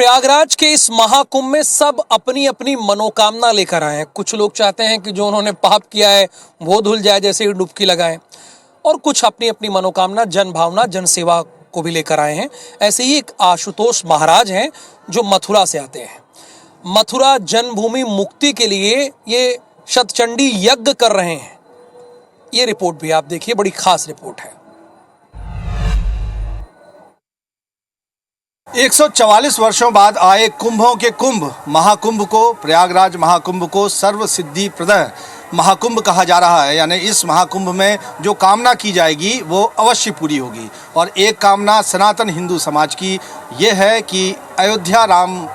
प्रयागराज के इस महाकुंभ में सब अपनी अपनी मनोकामना लेकर आए हैं। कुछ लोग चाहते हैं कि जो उन्होंने पाप किया है वो धुल जाए, जैसे ही डुबकी लगाएं, और कुछ अपनी अपनी मनोकामना, जन भावना, जन सेवा को भी लेकर आए हैं। ऐसे ही एक आशुतोष महाराज हैं जो मथुरा से आते हैं। मथुरा जन्मभूमि मुक्ति के लिए ये शतचंडी यज्ञ कर रहे हैं। ये रिपोर्ट भी आप देखिए, बड़ी खास रिपोर्ट है। 144 वर्षों बाद आए कुंभों के कुंभ महाकुंभ को, प्रयागराज महाकुंभ को सर्व सिद्धि प्रद महाकुंभ कहा जा रहा है। यानी इस महाकुंभ में जो कामना की जाएगी वो अवश्य पूरी होगी। और एक कामना सनातन हिंदू समाज की ये है कि अयोध्या राम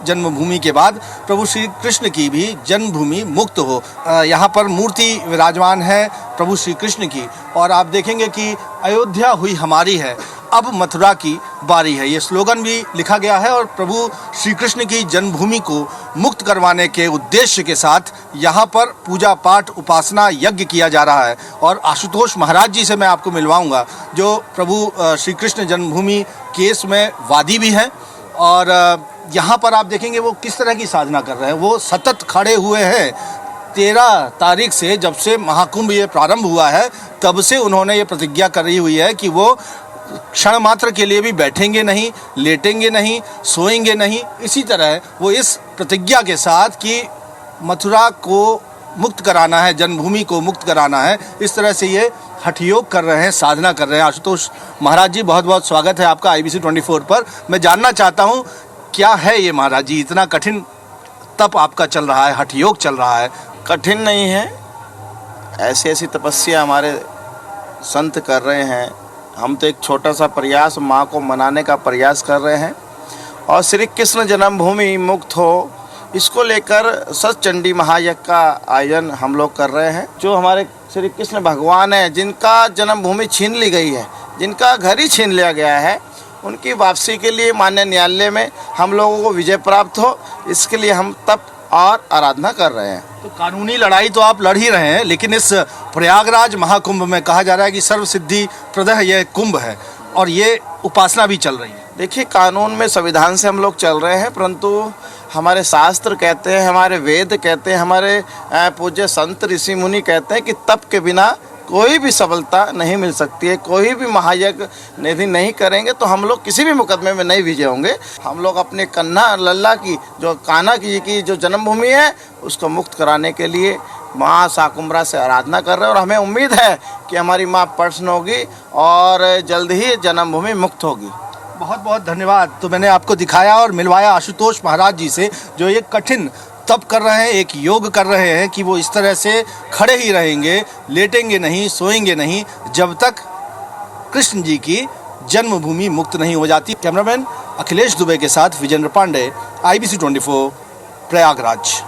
जन्मभूमि के बाद प्रभु श्री कृष्ण की भी जन्मभूमि मुक्त हो। यहाँ पर मूर्ति विराजमान है प्रभु श्री कृष्ण की, और आप देखेंगे कि अयोध्या हुई हमारी है, अब मथुरा की बारी है। ये स्लोगन भी लिखा गया है और प्रभु श्री कृष्ण की जन्मभूमि को मुक्त करवाने के उद्देश्य के साथ यहाँ पर पूजा पाठ, उपासना, यज्ञ किया जा रहा है। और आशुतोष महाराज जी से मैं आपको मिलवाऊंगा, जो प्रभु श्री कृष्ण जन्मभूमि केस में वादी भी हैं। और यहाँ पर आप देखेंगे वो किस तरह की साधना कर रहे हैं। वो सतत खड़े हुए हैं 13 तारीख से, जब से महाकुंभ ये प्रारंभ हुआ है तब से उन्होंने ये प्रतिज्ञा करी हुई है कि वो क्षण मात्र के लिए भी बैठेंगे नहीं, लेटेंगे नहीं, सोएंगे नहीं। इसी तरह वो इस प्रतिज्ञा के साथ कि मथुरा को मुक्त कराना है, जन्मभूमि को मुक्त कराना है, इस तरह से ये हठ योग कर रहे हैं, साधना कर रहे हैं। आशुतोष महाराज जी, बहुत बहुत स्वागत है आपका IBC 24 पर। मैं जानना चाहता हूँ क्या है ये महाराज जी, इतना कठिन तप आपका चल रहा है, हठ योग चल रहा है? कठिन नहीं है, ऐसी ऐसी तपस्या हमारे संत कर रहे हैं। हम तो एक छोटा सा प्रयास माँ को मनाने का प्रयास कर रहे हैं। और श्री कृष्ण जन्मभूमि मुक्त हो, इसको लेकर शतचंडी महायज्ञ का आयोजन हम लोग कर रहे हैं। जो हमारे श्री कृष्ण भगवान है, जिनका जन्मभूमि छीन ली गई है, जिनका घर ही छीन लिया गया है, उनकी वापसी के लिए माननीय न्यायालय में हम लोगों को विजय प्राप्त हो, इसके लिए हम तप और आराधना कर रहे हैं। तो कानूनी लड़ाई तो आप लड़ ही रहे हैं, लेकिन इस प्रयागराज महाकुंभ में कहा जा रहा है कि सर्व सिद्धि प्रद यह कुंभ है और ये उपासना भी चल रही है। देखिए, कानून में संविधान से हम लोग चल रहे हैं, परंतु हमारे शास्त्र कहते हैं, हमारे वेद कहते हैं, हमारे पूज्य संत ऋषि मुनि कहते हैं कि तप के बिना कोई भी सफलता नहीं मिल सकती है। कोई भी महायज्ञ यदि नहीं करेंगे तो हम लोग किसी भी मुकदमे में नहीं विजय होंगे। हम लोग अपने कन्हा लल्ला की, जो कान्हा की जो जन्मभूमि है, उसको मुक्त कराने के लिए माँ शाकुंभरा से आराधना कर रहे हैं। और हमें उम्मीद है कि हमारी माँ प्रसन्न होगी और जल्द ही जन्मभूमि मुक्त होगी। बहुत बहुत धन्यवाद। तो मैंने आपको दिखाया और मिलवाया आशुतोष महाराज जी से, जो ये कठिन तप कर रहे हैं, एक योग कर रहे हैं कि वो इस तरह से खड़े ही रहेंगे, लेटेंगे नहीं, सोएंगे नहीं, जब तक कृष्ण जी की जन्मभूमि मुक्त नहीं हो जाती। कैमरामैन अखिलेश दुबे के साथ विजेंद्र पांडे, IBC 24, प्रयागराज।